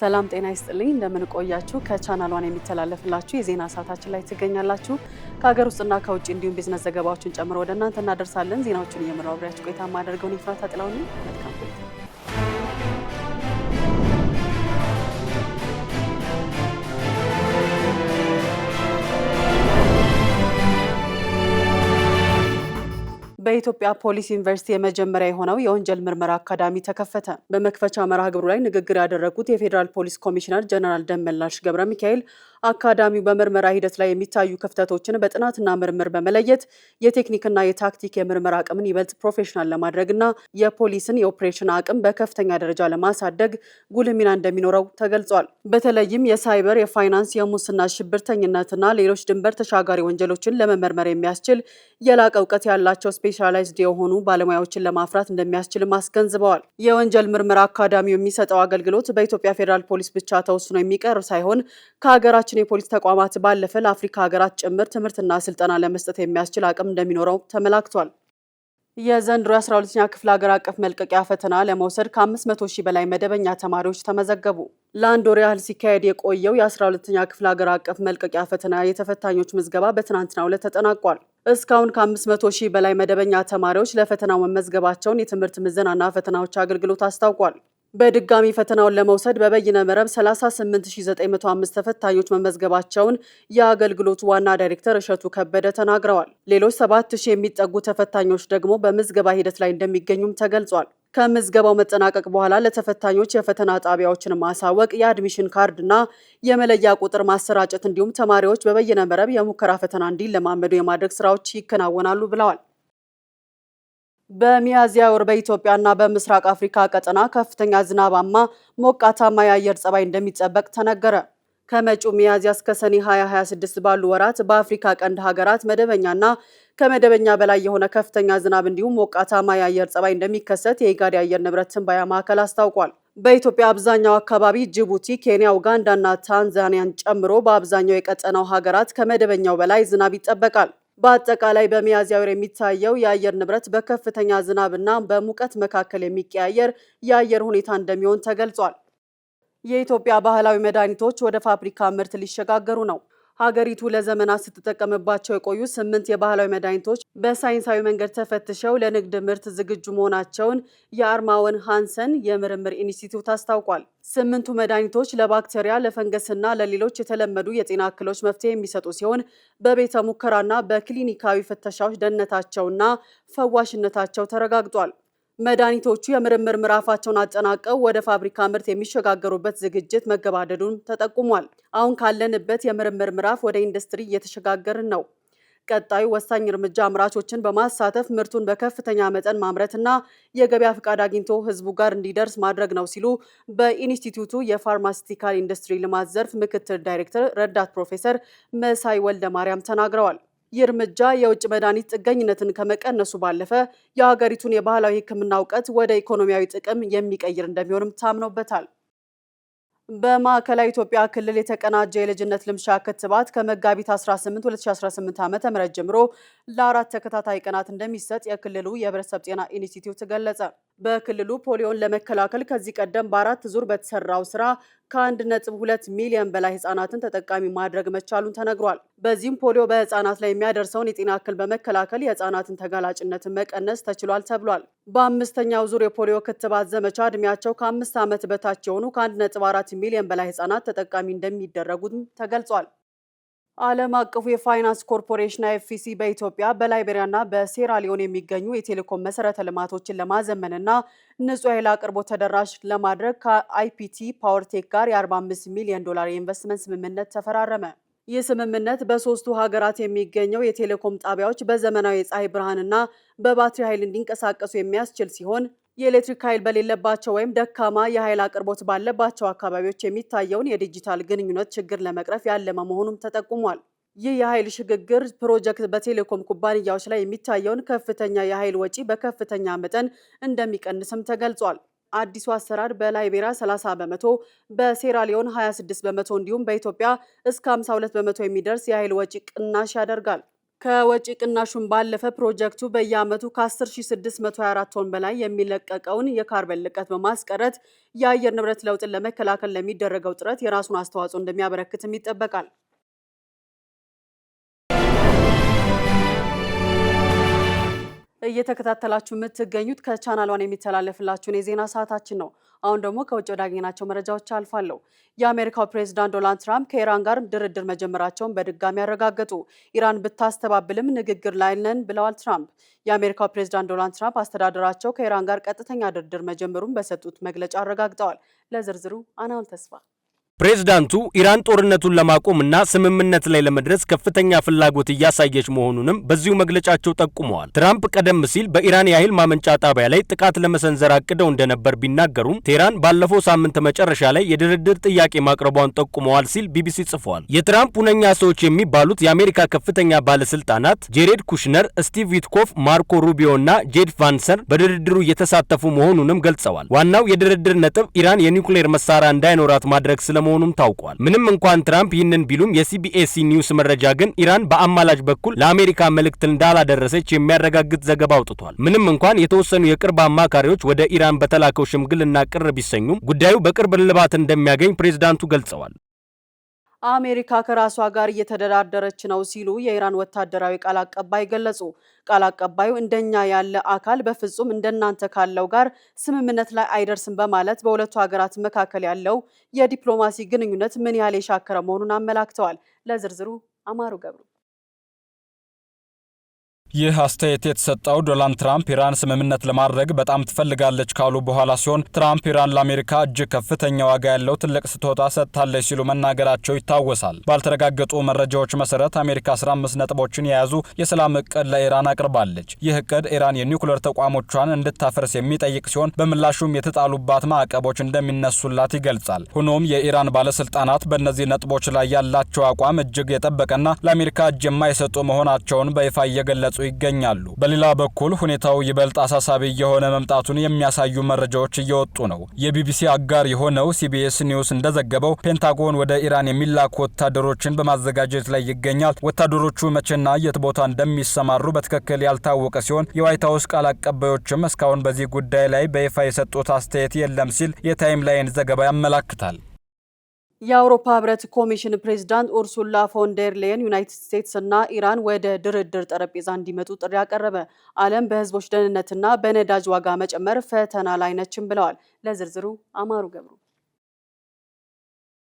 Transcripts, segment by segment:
ሰላም ጤና ይስጥልኝ እንደምን ቆያችሁ ከቻናሏን የሚተላለፍላችሁ የዜና ሰዓታችን ላይ ትገኛላችሁ ከሀገር ውስጥና ከውጭ እንዲሁም ቢዝነስ ዘገባዎችን ጨምሮ ወደ እናንተ እናደርሳለን ዜናዎችን እየመራው አብሬያችሁ ቆይታ ማደርገው ነው ፍራታ ጥላውኝ መልካም ቆይታ በኢትዮጵያ ፖሊስ ዩኒቨርሲቲ የመጀመሪያ የሆነው የወንጀል ምርመራ አካዳሚ ተከፈተ። በመክፈቻ መርሃ ግብሩ ላይ ንግግር ያደረጉት የፌዴራል ፖሊስ ኮሚሽነር ጀነራል ደመላሽ ገብረ ሚካኤል አካዳሚው በምርመራ ሂደት ላይ የሚታዩ ክፍተቶችን በጥናትና ምርምር በመለየት የቴክኒክና የታክቲክ የምርመራ አቅምን ይበልጥ ፕሮፌሽናል ለማድረግና የፖሊስን የኦፕሬሽን አቅም በከፍተኛ ደረጃ ለማሳደግ ጉልህ ሚና እንደሚኖረው ተገልጿል። በተለይም የሳይበር፣ የፋይናንስ፣ የሙስና፣ ሽብርተኝነትና ሌሎች ድንበር ተሻጋሪ ወንጀሎችን ለመመርመር የሚያስችል የላቀ እውቀት ያላቸው ስፔሻላይዝድ የሆኑ ባለሙያዎችን ለማፍራት እንደሚያስችልም አስገንዝበዋል። የወንጀል ምርመራ አካዳሚው የሚሰጠው አገልግሎት በኢትዮጵያ ፌዴራል ፖሊስ ብቻ ተወስኖ የሚቀር ሳይሆን ከሀገራችን የፖሊስ ተቋማት ባለፈ ለአፍሪካ ሀገራት ጭምር ትምህርትና ስልጠና ለመስጠት የሚያስችል አቅም እንደሚኖረው ተመላክቷል። የዘንድሮ 12ኛ ክፍል ሀገር አቀፍ መልቀቂያ ፈተና ለመውሰድ ከ500 ሺህ በላይ መደበኛ ተማሪዎች ተመዘገቡ። ለአንድ ወር ያህል ሲካሄድ የቆየው የ12ኛ ክፍል ሀገር አቀፍ መልቀቂያ ፈተና የተፈታኞች ምዝገባ በትናንትናው ዕለት ተጠናቋል። እስካሁን ከ500 ሺህ በላይ መደበኛ ተማሪዎች ለፈተናው መመዝገባቸውን የትምህርት ምዘናና ፈተናዎች አገልግሎት አስታውቋል። በድጋሚ ፈተናውን ለመውሰድ በበይነ መረብ 38905 ተፈታኞች መመዝገባቸውን የአገልግሎቱ ዋና ዳይሬክተር እሸቱ ከበደ ተናግረዋል። ሌሎች 7000 የሚጠጉ ተፈታኞች ደግሞ በምዝገባ ሂደት ላይ እንደሚገኙም ተገልጿል። ከምዝገባው መጠናቀቅ በኋላ ለተፈታኞች የፈተና ጣቢያዎችን ማሳወቅ፣ የአድሚሽን ካርድና የመለያ ቁጥር ማሰራጨት እንዲሁም ተማሪዎች በበይነ መረብ የሙከራ ፈተና እንዲለማመዱ የማድረግ ስራዎች ይከናወናሉ ብለዋል። በሚያዝያ ወር በኢትዮጵያና በምስራቅ አፍሪካ ቀጠና ከፍተኛ ዝናባማ ሞቃታማ የአየር ጸባይ እንደሚጠበቅ ተነገረ። ከመጪው ሚያዝያ እስከ ሰኔ 2026 ባሉ ወራት በአፍሪካ ቀንድ ሀገራት መደበኛና ከመደበኛ በላይ የሆነ ከፍተኛ ዝናብ እንዲሁም ሞቃታማ የአየር ጸባይ እንደሚከሰት የኢጋድ የአየር ንብረት ትንበያ ማዕከል አስታውቋል። በኢትዮጵያ አብዛኛው አካባቢ ጅቡቲ፣ ኬንያ፣ ኡጋንዳና ታንዛኒያን ጨምሮ በአብዛኛው የቀጠናው ሀገራት ከመደበኛው በላይ ዝናብ ይጠበቃል። በአጠቃላይ በሚያዝያ ወር የሚታየው የአየር ንብረት በከፍተኛ ዝናብና በሙቀት መካከል የሚቀያየር የአየር ሁኔታ እንደሚሆን ተገልጿል። የኢትዮጵያ ባህላዊ መድኃኒቶች ወደ ፋብሪካ ምርት ሊሸጋገሩ ነው። ሀገሪቱ ለዘመናት ስትጠቀምባቸው የቆዩ 8 የባህላዊ መድኃኒቶች በሳይንሳዊ መንገድ ተፈትሸው ለንግድ ምርት ዝግጁ መሆናቸውን የአርማወን ሃንሰን የምርምር ኢንስቲትዩት አስታውቋል። 8ቱ መድኃኒቶች ለባክቴሪያ፣ ለፈንገስና ለሌሎች የተለመዱ የጤና እክሎች መፍትሄ የሚሰጡ ሲሆን በቤተ ሙከራና በክሊኒካዊ ፍተሻዎች ደህንነታቸውና ፈዋሽነታቸው ተረጋግጧል። መድኃኒቶቹ የምርምር ምዕራፋቸውን አጠናቀው ወደ ፋብሪካ ምርት የሚሸጋገሩበት ዝግጅት መገባደዱን ተጠቁሟል። አሁን ካለንበት የምርምር ምዕራፍ ወደ ኢንዱስትሪ እየተሸጋገርን ነው። ቀጣዩ ወሳኝ እርምጃ አምራቾችን በማሳተፍ ምርቱን በከፍተኛ መጠን ማምረትና የገበያ ፍቃድ አግኝቶ ህዝቡ ጋር እንዲደርስ ማድረግ ነው ሲሉ በኢንስቲትዩቱ የፋርማሲቲካል ኢንዱስትሪ ልማት ዘርፍ ምክትል ዳይሬክተር ረዳት ፕሮፌሰር መሳይ ወልደ ማርያም ተናግረዋል። ይህ እርምጃ የውጭ መድኃኒት ጥገኝነትን ከመቀነሱ ባለፈ የሀገሪቱን የባህላዊ ሕክምና እውቀት ወደ ኢኮኖሚያዊ ጥቅም የሚቀይር እንደሚሆንም ታምኖበታል። በማዕከላዊ ኢትዮጵያ ክልል የተቀናጀ የልጅነት ልምሻ ክትባት ከመጋቢት 18 2018 ዓ.ም ጀምሮ ለ4 ተከታታይ ቀናት እንደሚሰጥ የክልሉ የህብረተሰብ ጤና ኢንስቲትዩት ገለጸ። በክልሉ ፖሊዮን ለመከላከል ከዚህ ቀደም በ4 ዙር በተሰራው ስራ ከ1.2 ሚሊዮን በላይ ህጻናትን ተጠቃሚ ማድረግ መቻሉን ተነግሯል። በዚህም ፖሊዮ በህጻናት ላይ የሚያደርሰውን የጤና እክል በመከላከል የህጻናትን ተጋላጭነትን መቀነስ ተችሏል ተብሏል። በአምስተኛው ዙር የፖሊዮ ክትባት ዘመቻ እድሜያቸው ከ5 ዓመት በታች የሆኑ ከ1.4 ሚሊዮን በላይ ህጻናት ተጠቃሚ እንደሚደረጉም ተገልጿል። ዓለም አቀፉ የፋይናንስ ኮርፖሬሽን አይኤፍሲ በኢትዮጵያ በላይቤሪያና በሴራሊዮን የሚገኙ የቴሌኮም መሰረተ ልማቶችን ለማዘመንና ንጹህ ኃይል አቅርቦት ተደራሽ ለማድረግ ከአይፒቲ ፓወርቴክ ጋር የ45 ሚሊዮን ዶላር የኢንቨስትመንት ስምምነት ተፈራረመ። ይህ ስምምነት በሶስቱ ሀገራት የሚገኘው የቴሌኮም ጣቢያዎች በዘመናዊ የፀሐይ ብርሃንና በባትሪ ኃይል እንዲንቀሳቀሱ የሚያስችል ሲሆን የኤሌክትሪክ ኃይል በሌለባቸው ወይም ደካማ የኃይል አቅርቦት ባለባቸው አካባቢዎች የሚታየውን የዲጂታል ግንኙነት ችግር ለመቅረፍ ያለመ መሆኑም ተጠቁሟል። ይህ የኃይል ሽግግር ፕሮጀክት በቴሌኮም ኩባንያዎች ላይ የሚታየውን ከፍተኛ የኃይል ወጪ በከፍተኛ መጠን እንደሚቀንስም ተገልጿል። አዲሱ አሰራር በላይቤሪያ 30 በመቶ፣ በሴራሊዮን 26 በመቶ እንዲሁም በኢትዮጵያ እስከ 52 በመቶ የሚደርስ የኃይል ወጪ ቅናሽ ያደርጋል። ከወጪ ቅናሹን ባለፈ ፕሮጀክቱ በየዓመቱ ከ10624 ቶን በላይ የሚለቀቀውን የካርበን ልቀት በማስቀረት የአየር ንብረት ለውጥን ለመከላከል ለሚደረገው ጥረት የራሱን አስተዋጽኦ እንደሚያበረክትም ይጠበቃል። እየተከታተላችሁ የምትገኙት ከቻናል 1 የሚተላለፍላችሁን የዜና ሰዓታችን ነው። አሁን ደግሞ ከውጭ ወዳገኘናቸው መረጃዎች አልፋለሁ። የአሜሪካው ፕሬዝዳንት ዶናልድ ትራምፕ ከኢራን ጋር ድርድር መጀመራቸውን በድጋሚ ያረጋገጡ። ኢራን ብታስተባብልም ንግግር ላይ ነን ብለዋል ትራምፕ። የአሜሪካው ፕሬዝዳንት ዶናልድ ትራምፕ አስተዳደራቸው ከኢራን ጋር ቀጥተኛ ድርድር መጀመሩን በሰጡት መግለጫ አረጋግጠዋል። ለዝርዝሩ አናውል ተስፋ። ፕሬዝዳንቱ ኢራን ጦርነቱን ለማቆምና ስምምነት ላይ ለመድረስ ከፍተኛ ፍላጎት እያሳየች መሆኑንም በዚሁ መግለጫቸው ጠቁመዋል። ትራምፕ ቀደም ሲል በኢራን የኃይል ማመንጫ ጣቢያ ላይ ጥቃት ለመሰንዘር አቅደው እንደነበር ቢናገሩም ቴህራን ባለፈው ሳምንት መጨረሻ ላይ የድርድር ጥያቄ ማቅረቧን ጠቁመዋል ሲል ቢቢሲ ጽፏል። የትራምፕ ሁነኛ ሰዎች የሚባሉት የአሜሪካ ከፍተኛ ባለስልጣናት ጄሬድ ኩሽነር፣ ስቲቭ ዊትኮፍ፣ ማርኮ ሩቢዮ እና ጄድ ቫንሰር በድርድሩ እየተሳተፉ መሆኑንም ገልጸዋል። ዋናው የድርድር ነጥብ ኢራን የኒውክሌር መሳሪያ እንዳይኖራት ማድረግ መሆኑም ታውቋል። ምንም እንኳን ትራምፕ ይህንን ቢሉም የሲቢኤስ ኒውስ መረጃ ግን ኢራን በአማላጅ በኩል ለአሜሪካ መልእክት እንዳላደረሰች የሚያረጋግጥ ዘገባ አውጥቷል። ምንም እንኳን የተወሰኑ የቅርብ አማካሪዎች ወደ ኢራን በተላከው ሽምግልና ቅር ቢሰኙም ጉዳዩ በቅርብ እልባት እንደሚያገኝ ፕሬዝዳንቱ ገልጸዋል። አሜሪካ ከራሷ ጋር እየተደራደረች ነው ሲሉ የኢራን ወታደራዊ ቃል አቀባይ ገለጹ። ቃል አቀባዩ እንደኛ ያለ አካል በፍጹም እንደናንተ ካለው ጋር ስምምነት ላይ አይደርስም በማለት በሁለቱ ሀገራት መካከል ያለው የዲፕሎማሲ ግንኙነት ምን ያህል የሻከረ መሆኑን አመላክተዋል። ለዝርዝሩ አማሩ ገብሩ። ይህ አስተያየት የተሰጠው ዶናልድ ትራምፕ ኢራን ስምምነት ለማድረግ በጣም ትፈልጋለች ካሉ በኋላ ሲሆን ትራምፕ ኢራን ለአሜሪካ እጅግ ከፍተኛ ዋጋ ያለው ትልቅ ስጦታ ሰጥታለች ሲሉ መናገራቸው ይታወሳል። ባልተረጋገጡ መረጃዎች መሰረት አሜሪካ 15 ነጥቦችን የያዙ የሰላም እቅድ ለኢራን አቅርባለች። ይህ እቅድ ኢራን የኒውክሌር ተቋሞቿን እንድታፈርስ የሚጠይቅ ሲሆን በምላሹም የተጣሉባት ማዕቀቦች እንደሚነሱላት ይገልጻል። ሆኖም የኢራን ባለስልጣናት በእነዚህ ነጥቦች ላይ ያላቸው አቋም እጅግ የጠበቀና ለአሜሪካ እጅ የማይሰጡ መሆናቸውን በይፋ እየገለጹ ይገኛሉ። በሌላ በኩል ሁኔታው ይበልጥ አሳሳቢ የሆነ መምጣቱን የሚያሳዩ መረጃዎች እየወጡ ነው። የቢቢሲ አጋር የሆነው ሲቢኤስ ኒውስ እንደዘገበው ፔንታጎን ወደ ኢራን የሚላኩ ወታደሮችን በማዘጋጀት ላይ ይገኛል። ወታደሮቹ መቼና የት ቦታ እንደሚሰማሩ በትክክል ያልታወቀ ሲሆን የዋይት ሀውስ ቃል አቀባዮችም እስካሁን በዚህ ጉዳይ ላይ በይፋ የሰጡት አስተያየት የለም ሲል የታይም ላይን ዘገባ ያመላክታል። የአውሮፓ ህብረት ኮሚሽን ፕሬዝዳንት ኡርሱላ ፎን ደር ሌየን ዩናይትድ ስቴትስ እና ኢራን ወደ ድርድር ጠረጴዛ እንዲመጡ ጥሪ አቀረበ። ዓለም በህዝቦች ደህንነትና በነዳጅ ዋጋ መጨመር ፈተና ላይ ነችም ብለዋል። ለዝርዝሩ አማሩ ገብሩ።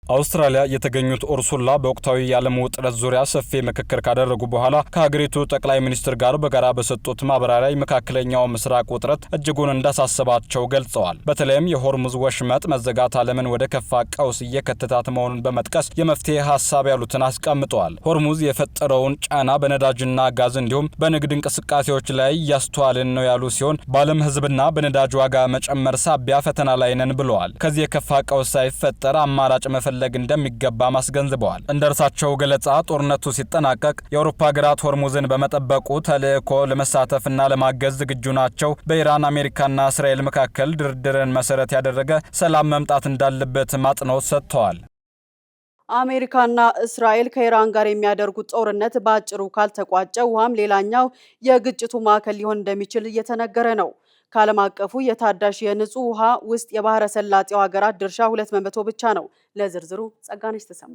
አውስትራሊያ የተገኙት ኡርሱላ በወቅታዊ የዓለም ውጥረት ዙሪያ ሰፊ ምክክር ካደረጉ በኋላ ከሀገሪቱ ጠቅላይ ሚኒስትር ጋር በጋራ በሰጡት ማብራሪያ መካከለኛው ምስራቅ ውጥረት እጅጉን እንዳሳሰባቸው ገልጸዋል። በተለይም የሆርሙዝ ወሽመጥ መዘጋት ዓለምን ወደ ከፋ ቀውስ እየከተታት መሆኑን በመጥቀስ የመፍትሄ ሀሳብ ያሉትን አስቀምጠዋል። ሆርሙዝ የፈጠረውን ጫና በነዳጅና ጋዝ እንዲሁም በንግድ እንቅስቃሴዎች ላይ እያስተዋልን ነው ያሉ ሲሆን በዓለም ህዝብና በነዳጅ ዋጋ መጨመር ሳቢያ ፈተና ላይ ነን ብለዋል። ከዚህ የከፋ ቀውስ ሳይፈጠር አማራጭ መፈለግ እንደሚገባ ማስገንዝበዋል። እንደ እርሳቸው ገለጻ ጦርነቱ ሲጠናቀቅ የአውሮፓ ሀገራት ሆርሙዝን በመጠበቁ ተልዕኮ ለመሳተፍና ለማገዝ ዝግጁ ናቸው። በኢራን አሜሪካና እስራኤል መካከል ድርድርን መሰረት ያደረገ ሰላም መምጣት እንዳለበት አጽንኦት ሰጥተዋል። አሜሪካና እስራኤል ከኢራን ጋር የሚያደርጉት ጦርነት በአጭሩ ካልተቋጨ ውሃም ሌላኛው የግጭቱ ማዕከል ሊሆን እንደሚችል እየተነገረ ነው። ከዓለም አቀፉ የታዳሽ የንጹህ ውሃ ውስጥ የባህረ ሰላጤው ሀገራት ድርሻ 2% ብቻ ነው። ለዝርዝሩ ጸጋነሽ ተሰማ።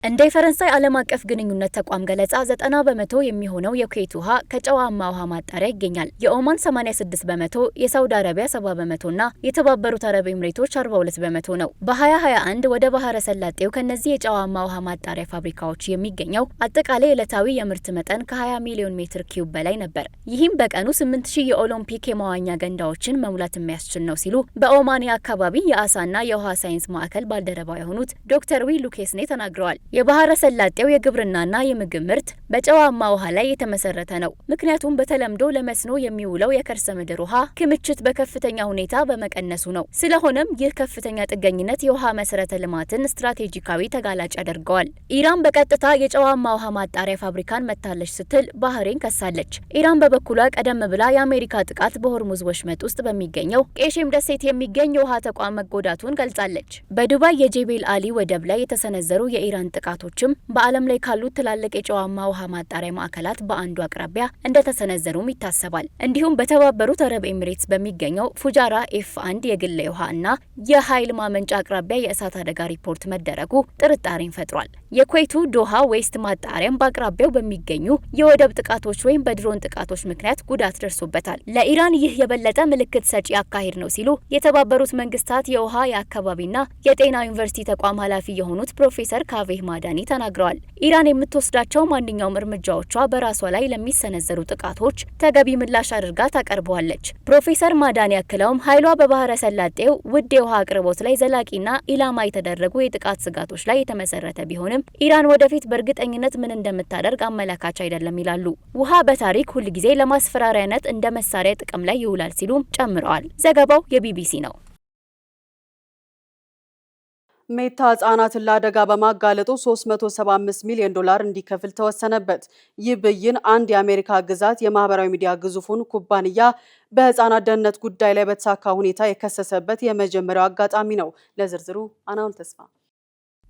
እንደ ፈረንሳይ ዓለም አቀፍ ግንኙነት ተቋም ገለጻ 90% የሚሆነው የኩዌት ውሃ ከጨዋማ ውሃ ማጣሪያ ይገኛል። የኦማን 86%፣ የሳውዲ አረቢያ 70% እና የተባበሩት አረብ ኤምሬቶች 42% ነው። በ2021 ወደ ባህረ ሰላጤው ከነዚህ የጨዋማ ውሃ ማጣሪያ ፋብሪካዎች የሚገኘው አጠቃላይ ዕለታዊ የምርት መጠን ከ20 ሚሊዮን ሜትር ኪዩብ በላይ ነበር። ይህም በቀኑ 8000 የኦሎምፒክ የመዋኛ ገንዳዎችን መሙላት የሚያስችል ነው ሲሉ በኦማን አካባቢ የአሳና የውሃ ሳይንስ ማዕከል ባልደረባ የሆኑት ዶክተር ዊ ሉኬስኔ ተናግረዋል። የባህረ ሰላጤው የግብርናና የምግብ ምርት በጨዋማ ውሃ ላይ የተመሰረተ ነው። ምክንያቱም በተለምዶ ለመስኖ የሚውለው የከርሰ ምድር ውሃ ክምችት በከፍተኛ ሁኔታ በመቀነሱ ነው። ስለሆነም ይህ ከፍተኛ ጥገኝነት የውሃ መሰረተ ልማትን ስትራቴጂካዊ ተጋላጭ ያደርገዋል። ኢራን በቀጥታ የጨዋማ ውሃ ማጣሪያ ፋብሪካን መታለች ስትል ባህሬን ከሳለች። ኢራን በበኩሏ ቀደም ብላ የአሜሪካ ጥቃት በሆርሙዝ ወሽመጥ ውስጥ በሚገኘው ቄሼም ደሴት የሚገኝ የውሃ ተቋም መጎዳቱን ገልጻለች። በዱባይ የጄቤል አሊ ወደብ ላይ የተሰነዘሩ የኢራን ጥቃቶችም በዓለም ላይ ካሉ ትላልቅ የጨዋማ ውሃ ማጣሪያ ማዕከላት በአንዱ አቅራቢያ እንደተሰነዘሩም ይታሰባል። እንዲሁም በተባበሩት አረብ ኤሚሬትስ በሚገኘው ፉጃራ F1 የግል ውሃ እና የኃይል ማመንጫ አቅራቢያ የእሳት አደጋ ሪፖርት መደረጉ ጥርጣሬን ፈጥሯል። የኩዌቱ ዶሃ ዌስት ማጣሪያም በአቅራቢያው በሚገኙ የወደብ ጥቃቶች ወይም በድሮን ጥቃቶች ምክንያት ጉዳት ደርሶበታል። ለኢራን ይህ የበለጠ ምልክት ሰጪ አካሄድ ነው ሲሉ የተባበሩት መንግስታት የውሃ የአካባቢና የጤና ዩኒቨርሲቲ ተቋም ኃላፊ የሆኑት ፕሮፌሰር ካቬህ ማዳኒ ተናግረዋል። ኢራን የምትወስዳቸው ማንኛውም እርምጃዎቿ በራሷ ላይ ለሚሰነዘሩ ጥቃቶች ተገቢ ምላሽ አድርጋ ታቀርበዋለች። ፕሮፌሰር ማዳኒ አክለውም ኃይሏ በባህረ ሰላጤው ውድ የውሃ አቅርቦት ላይ ዘላቂና ኢላማ የተደረጉ የጥቃት ስጋቶች ላይ የተመሰረተ ቢሆንም ኢራን ወደፊት በእርግጠኝነት ምን እንደምታደርግ አመላካች አይደለም ይላሉ። ውሃ በታሪክ ሁል ጊዜ ለማስፈራሪያነት እንደ መሳሪያ ጥቅም ላይ ይውላል ሲሉም ጨምረዋል። ዘገባው የቢቢሲ ነው። ሜታ ህጻናትን ለአደጋ በማጋለጡ $375 ሚሊዮን እንዲከፍል ተወሰነበት። ይህ ብይን አንድ የአሜሪካ ግዛት የማህበራዊ ሚዲያ ግዙፉን ኩባንያ በህጻናት ደህንነት ጉዳይ ላይ በተሳካ ሁኔታ የከሰሰበት የመጀመሪያው አጋጣሚ ነው። ለዝርዝሩ አናውል ተስፋ።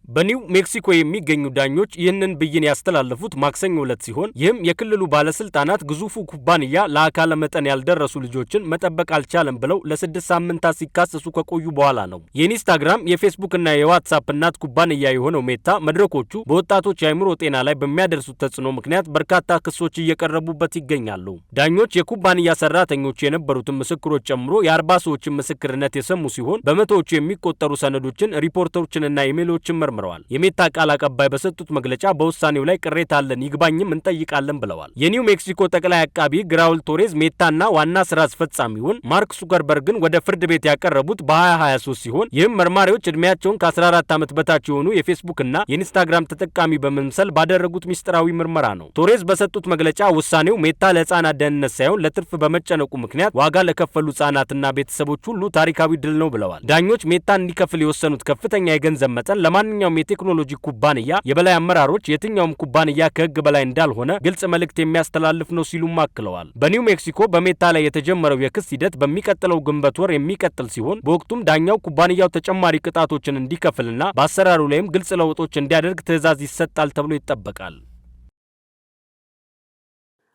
በኒው ሜክሲኮ የሚገኙ ዳኞች ይህንን ብይን ያስተላለፉት ማክሰኞ ዕለት ሲሆን ይህም የክልሉ ባለስልጣናት ግዙፉ ኩባንያ ለአካለ መጠን ያልደረሱ ልጆችን መጠበቅ አልቻለም ብለው ለ6 ሳምንታት ሲካሰሱ ከቆዩ በኋላ ነው። የኢንስታግራም የፌስቡክ እና የዋትስአፕ እናት ኩባንያ የሆነው ሜታ መድረኮቹ በወጣቶች የአእምሮ ጤና ላይ በሚያደርሱት ተጽዕኖ ምክንያት በርካታ ክሶች እየቀረቡበት ይገኛሉ። ዳኞች የኩባንያ ሰራተኞች የነበሩትን ምስክሮች ጨምሮ የ40 ሰዎችን ምስክርነት የሰሙ ሲሆን በመቶዎቹ የሚቆጠሩ ሰነዶችን፣ ሪፖርቶችንና ኢሜይሎችን መርምረዋል። የሜታ ቃል አቀባይ በሰጡት መግለጫ በውሳኔው ላይ ቅሬታ አለን፣ ይግባኝም እንጠይቃለን ብለዋል። የኒው ሜክሲኮ ጠቅላይ አቃቢ ራውል ቶሬዝ ሜታና ዋና ስራ አስፈጻሚውን ማርክ ዙከርበርግን ወደ ፍርድ ቤት ያቀረቡት በ2023 ሲሆን ይህም መርማሪዎች እድሜያቸውን ከ14 ዓመት በታች የሆኑ የፌስቡክና የኢንስታግራም ተጠቃሚ በመምሰል ባደረጉት ሚስጥራዊ ምርመራ ነው። ቶሬዝ በሰጡት መግለጫ ውሳኔው ሜታ ለህፃናት ደህንነት ሳይሆን ለትርፍ በመጨነቁ ምክንያት ዋጋ ለከፈሉ ህጻናትና ቤተሰቦች ሁሉ ታሪካዊ ድል ነው ብለዋል። ዳኞች ሜታን እንዲከፍል የወሰኑት ከፍተኛ የገንዘብ መጠን ለማንኛውም የቴክኖሎጂ ኩባንያ የበላይ አመራሮች የትኛውም ኩባንያ ከህግ በላይ እንዳልሆነ ግልጽ መልእክት የሚያስተላልፍ ነው ሲሉም አክለዋል። በኒው ሜክሲኮ በሜታ ላይ የተጀመረው የክስ ሂደት በሚቀጥለው ግንቦት ወር የሚቀጥል ሲሆን በወቅቱም ዳኛው ኩባንያው ተጨማሪ ቅጣቶችን እንዲከፍልና በአሰራሩ ላይም ግልጽ ለውጦች እንዲያደርግ ትዕዛዝ ይሰጣል ተብሎ ይጠበቃል።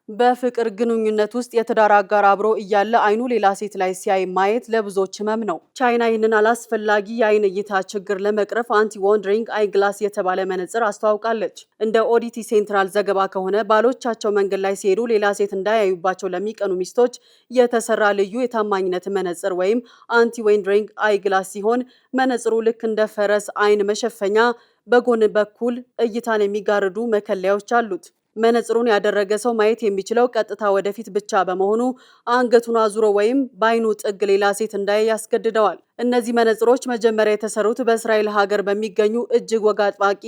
በፍቅር ግንኙነት ውስጥ የትዳር አጋር አብሮ እያለ አይኑ ሌላ ሴት ላይ ሲያይ ማየት ለብዙዎች ህመም ነው። ቻይና ይህንን አላስፈላጊ የአይን እይታ ችግር ለመቅረፍ አንቲ ዋንደሪንግ አይ ግላስ የተባለ መነጽር አስተዋውቃለች። እንደ ኦዲቲ ሴንትራል ዘገባ ከሆነ ባሎቻቸው መንገድ ላይ ሲሄዱ ሌላ ሴት እንዳያዩባቸው ለሚቀኑ ሚስቶች የተሰራ ልዩ የታማኝነት መነጽር ወይም አንቲ ዋንደሪንግ አይ ግላስ ሲሆን መነጽሩ ልክ እንደ ፈረስ አይን መሸፈኛ በጎን በኩል እይታን የሚጋርዱ መከለያዎች አሉት። መነጽሩን ያደረገ ሰው ማየት የሚችለው ቀጥታ ወደፊት ብቻ በመሆኑ አንገቱን አዙሮ ወይም በአይኑ ጥግ ሌላ ሴት እንዳያይ ያስገድደዋል። እነዚህ መነጽሮች መጀመሪያ የተሰሩት በእስራኤል ሀገር በሚገኙ እጅግ ወግ አጥባቂ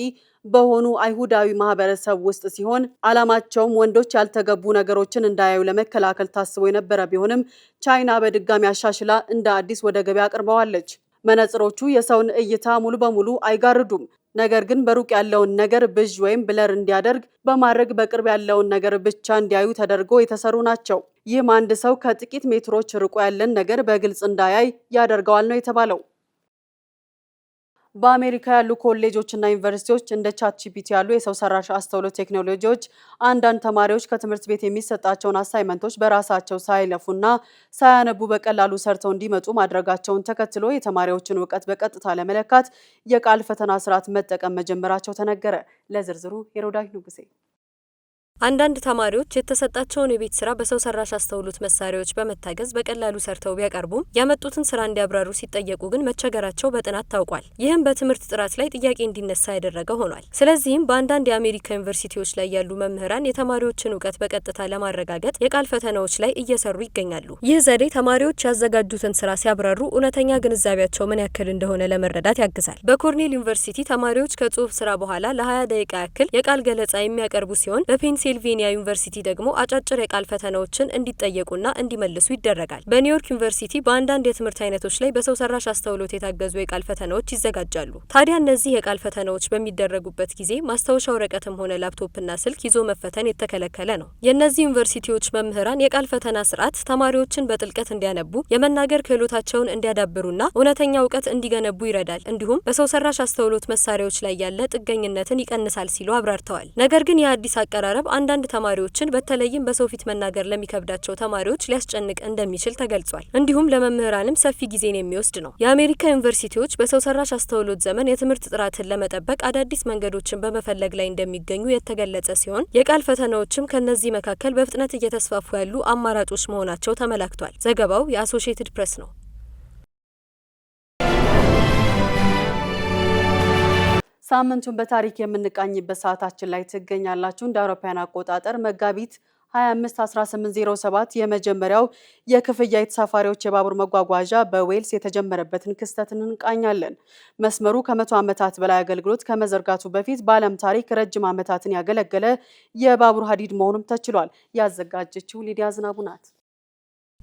በሆኑ አይሁዳዊ ማህበረሰብ ውስጥ ሲሆን ዓላማቸውም ወንዶች ያልተገቡ ነገሮችን እንዳያዩ ለመከላከል ታስቦ የነበረ ቢሆንም ቻይና በድጋሚ አሻሽላ እንደ አዲስ ወደ ገበያ አቅርበዋለች። መነጽሮቹ የሰውን እይታ ሙሉ በሙሉ አይጋርዱም። ነገር ግን በሩቅ ያለውን ነገር ብዥ ወይም ብለር እንዲያደርግ በማድረግ በቅርብ ያለውን ነገር ብቻ እንዲያዩ ተደርጎ የተሰሩ ናቸው። ይህም አንድ ሰው ከጥቂት ሜትሮች ርቆ ያለን ነገር በግልጽ እንዳያይ ያደርገዋል ነው የተባለው። በአሜሪካ ያሉ ኮሌጆችና ዩኒቨርሲቲዎች እንደ ቻትጂፒቲ ያሉ የሰው ሰራሽ አስተውሎት ቴክኖሎጂዎች አንዳንድ ተማሪዎች ከትምህርት ቤት የሚሰጣቸውን አሳይመንቶች በራሳቸው ሳይለፉና ሳያነቡ በቀላሉ ሰርተው እንዲመጡ ማድረጋቸውን ተከትሎ የተማሪዎችን እውቀት በቀጥታ ለመለካት የቃል ፈተና ስርዓት መጠቀም መጀመራቸው ተነገረ። ለዝርዝሩ ሄሮዳይ ንጉሴ። አንዳንድ ተማሪዎች የተሰጣቸውን የቤት ስራ በሰው ሰራሽ አስተውሎት መሳሪያዎች በመታገዝ በቀላሉ ሰርተው ቢያቀርቡም ያመጡትን ስራ እንዲያብራሩ ሲጠየቁ ግን መቸገራቸው በጥናት ታውቋል። ይህም በትምህርት ጥራት ላይ ጥያቄ እንዲነሳ ያደረገ ሆኗል። ስለዚህም በአንዳንድ የአሜሪካ ዩኒቨርሲቲዎች ላይ ያሉ መምህራን የተማሪዎችን እውቀት በቀጥታ ለማረጋገጥ የቃል ፈተናዎች ላይ እየሰሩ ይገኛሉ። ይህ ዘዴ ተማሪዎች ያዘጋጁትን ስራ ሲያብራሩ እውነተኛ ግንዛቤያቸው ምን ያክል እንደሆነ ለመረዳት ያግዛል። በኮርኔል ዩኒቨርሲቲ ተማሪዎች ከጽሁፍ ስራ በኋላ ለ20 ደቂቃ ያክል የቃል ገለጻ የሚያቀርቡ ሲሆን በፔንሲል በፔንሲልቬኒያ ዩኒቨርሲቲ ደግሞ አጫጭር የቃል ፈተናዎችን እንዲጠየቁና እንዲመልሱ ይደረጋል። በኒውዮርክ ዩኒቨርሲቲ በአንዳንድ የትምህርት አይነቶች ላይ በሰው ሰራሽ አስተውሎት የታገዙ የቃል ፈተናዎች ይዘጋጃሉ። ታዲያ እነዚህ የቃል ፈተናዎች በሚደረጉበት ጊዜ ማስታወሻ ወረቀትም ሆነ ላፕቶፕና ስልክ ይዞ መፈተን የተከለከለ ነው። የእነዚህ ዩኒቨርሲቲዎች መምህራን የቃል ፈተና ስርዓት ተማሪዎችን በጥልቀት እንዲያነቡ፣ የመናገር ክህሎታቸውን እንዲያዳብሩና እውነተኛ እውቀት እንዲገነቡ ይረዳል። እንዲሁም በሰው ሰራሽ አስተውሎት መሳሪያዎች ላይ ያለ ጥገኝነትን ይቀንሳል ሲሉ አብራርተዋል። ነገር ግን የአዲስ አቀራረብ አንዳንድ ተማሪዎችን በተለይም በሰው ፊት መናገር ለሚከብዳቸው ተማሪዎች ሊያስጨንቅ እንደሚችል ተገልጿል። እንዲሁም ለመምህራንም ሰፊ ጊዜን የሚወስድ ነው። የአሜሪካ ዩኒቨርሲቲዎች በሰው ሰራሽ አስተውሎት ዘመን የትምህርት ጥራትን ለመጠበቅ አዳዲስ መንገዶችን በመፈለግ ላይ እንደሚገኙ የተገለጸ ሲሆን የቃል ፈተናዎችም ከነዚህ መካከል በፍጥነት እየተስፋፉ ያሉ አማራጮች መሆናቸው ተመላክቷል። ዘገባው የአሶሺየትድ ፕሬስ ነው። ሳምንቱን በታሪክ የምንቃኝበት ሰዓታችን ላይ ትገኛላችሁ። እንደ አውሮፓውያን አቆጣጠር መጋቢት 25 1807 የመጀመሪያው የክፍያ የተሳፋሪዎች የባቡር መጓጓዣ በዌልስ የተጀመረበትን ክስተት እንቃኛለን። መስመሩ ከ100 ዓመታት በላይ አገልግሎት ከመዘርጋቱ በፊት በዓለም ታሪክ ረጅም ዓመታትን ያገለገለ የባቡር ሀዲድ መሆኑም ተችሏል። ያዘጋጀችው ሊዲያ ዝናቡ ናት።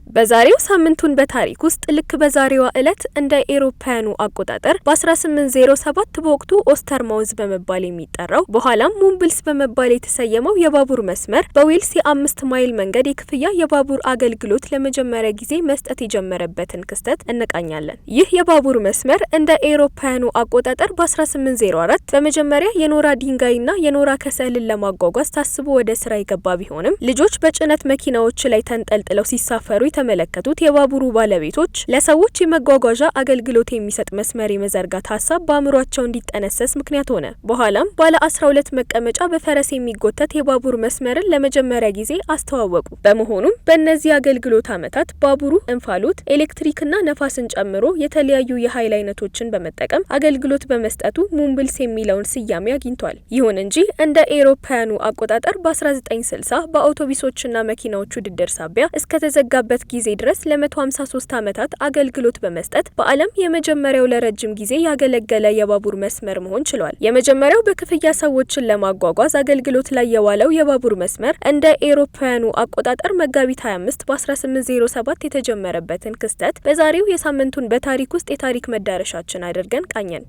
በዛሬው ሳምንቱን በታሪክ ውስጥ ልክ በዛሬዋ ዕለት እንደ ኤሮፓያኑ አቆጣጠር በ1807 በወቅቱ ኦስተርማውዝ በመባል የሚጠራው በኋላም ሙምብልስ በመባል የተሰየመው የባቡር መስመር በዌልስ የ5 ማይል መንገድ የክፍያ የባቡር አገልግሎት ለመጀመሪያ ጊዜ መስጠት የጀመረበትን ክስተት እንቃኛለን። ይህ የባቡር መስመር እንደ ኤሮፓያኑ አቆጣጠር በ1804 በመጀመሪያ የኖራ ድንጋይና የኖራ ከሰልን ለማጓጓዝ ታስቦ ወደ ስራ የገባ ቢሆንም ልጆች በጭነት መኪናዎች ላይ ተንጠልጥለው ሲሳፈሩ የተመለከቱት የባቡሩ ባለቤቶች ለሰዎች የመጓጓዣ አገልግሎት የሚሰጥ መስመር የመዘርጋት ሀሳብ በአእምሯቸው እንዲጠነሰስ ምክንያት ሆነ። በኋላም ባለ 12 መቀመጫ በፈረስ የሚጎተት የባቡር መስመርን ለመጀመሪያ ጊዜ አስተዋወቁ። በመሆኑም በእነዚህ አገልግሎት ዓመታት ባቡሩ እንፋሎት፣ ኤሌክትሪክና ነፋስን ጨምሮ የተለያዩ የኃይል አይነቶችን በመጠቀም አገልግሎት በመስጠቱ ሙምብልስ የሚለውን ስያሜ አግኝቷል። ይሁን እንጂ እንደ ኤሮፓያኑ አቆጣጠር በ1960 በአውቶቡሶችና መኪናዎች ውድድር ሳቢያ እስከተዘጋበት ጊዜ ድረስ ለ153 ዓመታት አገልግሎት በመስጠት በዓለም የመጀመሪያው ለረጅም ጊዜ ያገለገለ የባቡር መስመር መሆን ችሏል። የመጀመሪያው በክፍያ ሰዎችን ለማጓጓዝ አገልግሎት ላይ የዋለው የባቡር መስመር እንደ ኤሮፓያኑ አቆጣጠር መጋቢት 25 በ1807 የተጀመረበትን ክስተት በዛሬው የሳምንቱን በታሪክ ውስጥ የታሪክ መዳረሻችን አድርገን ቃኘን።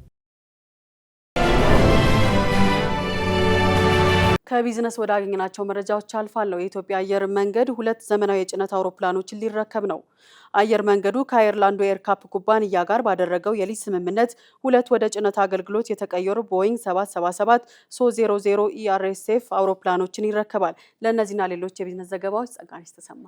ከቢዝነስ ወደ አገኘናቸው መረጃዎች አልፋለሁ። የኢትዮጵያ አየር መንገድ 2 ዘመናዊ የጭነት አውሮፕላኖችን ሊረከብ ነው። አየር መንገዱ ከአየርላንዱ ኤርካፕ ኩባንያ ጋር ባደረገው የሊዝ ስምምነት 2 ወደ ጭነት አገልግሎት የተቀየሩ ቦይንግ 777-300 ERSF አውሮፕላኖችን ይረከባል። ለእነዚህና ሌሎች የቢዝነስ ዘገባዎች ጸጋነሽ ተሰማ።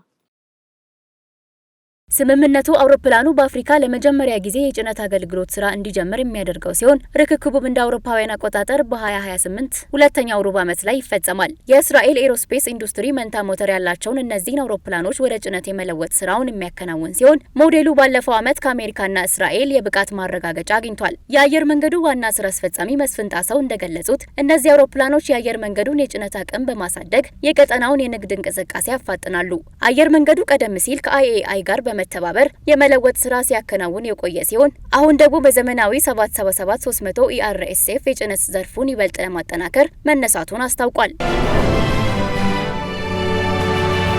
ስምምነቱ አውሮፕላኑ በአፍሪካ ለመጀመሪያ ጊዜ የጭነት አገልግሎት ስራ እንዲጀምር የሚያደርገው ሲሆን ርክክቡም እንደ አውሮፓውያን አቆጣጠር በ2028 ሁለተኛው ሩብ ዓመት ላይ ይፈጸማል። የእስራኤል ኤሮስፔስ ኢንዱስትሪ መንታ ሞተር ያላቸውን እነዚህን አውሮፕላኖች ወደ ጭነት የመለወጥ ስራውን የሚያከናውን ሲሆን ሞዴሉ ባለፈው ዓመት ከአሜሪካና እስራኤል የብቃት ማረጋገጫ አግኝቷል። የአየር መንገዱ ዋና ስራ አስፈጻሚ መስፍን ጣሰው እንደገለጹት እነዚህ አውሮፕላኖች የአየር መንገዱን የጭነት አቅም በማሳደግ የቀጠናውን የንግድ እንቅስቃሴ ያፋጥናሉ። አየር መንገዱ ቀደም ሲል ከአይኤአይ ጋር መተባበር የመለወጥ ስራ ሲያከናውን የቆየ ሲሆን አሁን ደግሞ በዘመናዊ 777-300 ERSF የጭነት ዘርፉን ይበልጥ ለማጠናከር መነሳቱን አስታውቋል።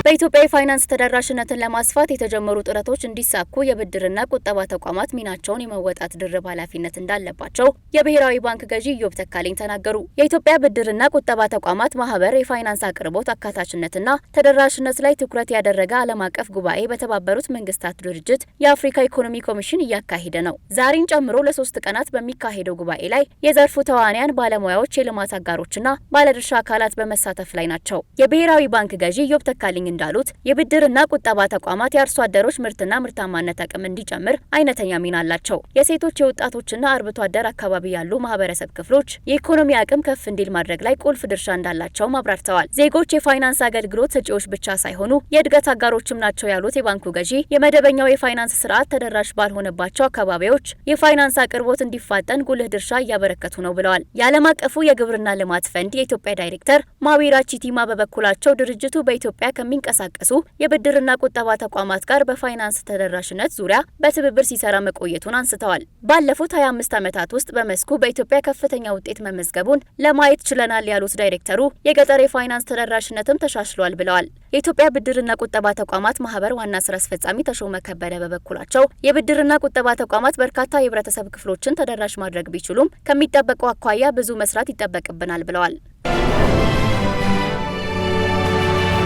በኢትዮጵያ የፋይናንስ ተደራሽነትን ለማስፋት የተጀመሩ ጥረቶች እንዲሳኩ የብድርና ቁጠባ ተቋማት ሚናቸውን የመወጣት ድርብ ኃላፊነት እንዳለባቸው የብሔራዊ ባንክ ገዢ ኢዮብ ተካልኝ ተናገሩ። የኢትዮጵያ ብድርና ቁጠባ ተቋማት ማህበር የፋይናንስ አቅርቦት አካታችነትና ተደራሽነት ላይ ትኩረት ያደረገ ዓለም አቀፍ ጉባኤ በተባበሩት መንግስታት ድርጅት የአፍሪካ ኢኮኖሚ ኮሚሽን እያካሄደ ነው። ዛሬን ጨምሮ ለ3 ቀናት በሚካሄደው ጉባኤ ላይ የዘርፉ ተዋንያን፣ ባለሙያዎች፣ የልማት አጋሮችና ባለድርሻ አካላት በመሳተፍ ላይ ናቸው። የብሔራዊ ባንክ ገዢ ኢዮብ ተካልኝ እንዳሉት የብድርና ቁጠባ ተቋማት የአርሶ አደሮች ምርትና ምርታማነት አቅም እንዲጨምር አይነተኛ ሚና አላቸው። የሴቶች የወጣቶችና አርብቶ አደር አካባቢ ያሉ ማህበረሰብ ክፍሎች የኢኮኖሚ አቅም ከፍ እንዲል ማድረግ ላይ ቁልፍ ድርሻ እንዳላቸውም አብራርተዋል። ዜጎች የፋይናንስ አገልግሎት ሰጪዎች ብቻ ሳይሆኑ የእድገት አጋሮችም ናቸው ያሉት የባንኩ ገዢ የመደበኛው የፋይናንስ ስርዓት ተደራሽ ባልሆነባቸው አካባቢዎች የፋይናንስ አቅርቦት እንዲፋጠን ጉልህ ድርሻ እያበረከቱ ነው ብለዋል። የዓለም አቀፉ የግብርና ልማት ፈንድ የኢትዮጵያ ዳይሬክተር ማዊራ ቺቲማ በበኩላቸው ድርጅቱ በኢትዮጵያ ከሚ ከሚንቀሳቀሱ የብድርና ቁጠባ ተቋማት ጋር በፋይናንስ ተደራሽነት ዙሪያ በትብብር ሲሰራ መቆየቱን አንስተዋል። ባለፉት 25 ዓመታት ውስጥ በመስኩ በኢትዮጵያ ከፍተኛ ውጤት መመዝገቡን ለማየት ችለናል ያሉት ዳይሬክተሩ የገጠር የፋይናንስ ተደራሽነትም ተሻሽሏል ብለዋል። የኢትዮጵያ ብድርና ቁጠባ ተቋማት ማህበር ዋና ስራ አስፈጻሚ ተሾመ ከበደ በበኩላቸው የብድርና ቁጠባ ተቋማት በርካታ የህብረተሰብ ክፍሎችን ተደራሽ ማድረግ ቢችሉም ከሚጠበቀው አኳያ ብዙ መስራት ይጠበቅብናል ብለዋል።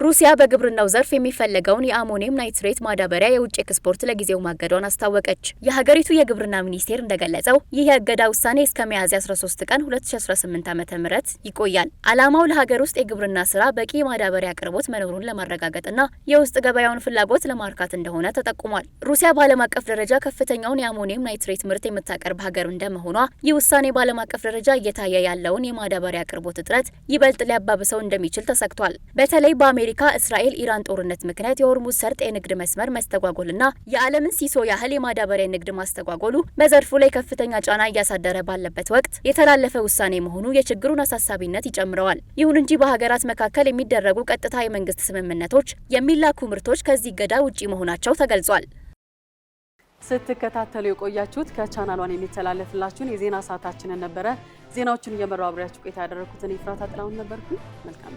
ሩሲያ በግብርናው ዘርፍ የሚፈለገውን የአሞኒየም ናይትሬት ማዳበሪያ የውጭ ኤክስፖርት ለጊዜው ማገዷን አስታወቀች። የሀገሪቱ የግብርና ሚኒስቴር እንደገለጸው ይህ የእገዳ ውሳኔ እስከ ሚያዝያ 13 ቀን 2018 ዓ.ም ይቆያል። ዓላማው ለሀገር ውስጥ የግብርና ስራ በቂ ማዳበሪያ አቅርቦት መኖሩን ለማረጋገጥና የውስጥ ገበያውን ፍላጎት ለማርካት እንደሆነ ተጠቁሟል። ሩሲያ በዓለም አቀፍ ደረጃ ከፍተኛውን የአሞኒየም ናይትሬት ምርት የምታቀርብ ሀገር እንደመሆኗ ይህ ውሳኔ በዓለም አቀፍ ደረጃ እየታየ ያለውን የማዳበሪያ አቅርቦት እጥረት ይበልጥ ሊያባብሰው እንደሚችል ተሰግቷል። በተለይ በአሜሪካ እስራኤል ኢራን ጦርነት ምክንያት የሆርሙዝ ሰርጥ የንግድ መስመር መስተጓጎልና የዓለምን ሲሶ ያህል የማዳበሪያ ንግድ ማስተጓጎሉ በዘርፉ ላይ ከፍተኛ ጫና እያሳደረ ባለበት ወቅት የተላለፈ ውሳኔ መሆኑ የችግሩን አሳሳቢነት ይጨምረዋል። ይሁን እንጂ በሀገራት መካከል የሚደረጉ ቀጥታ የመንግስት ስምምነቶች የሚላኩ ምርቶች ከዚህ እገዳ ውጪ መሆናቸው ተገልጿል። ስትከታተሉ የቆያችሁት ከቻናል ዋን የሚተላለፍላችሁን የዜና ሰዓታችንን ነበረ። ዜናዎቹን እየመራው አብሬያችሁ ቆይታ ያደረኩት እኔ ፍራታ ጥላሁን ነበርኩ። መልካም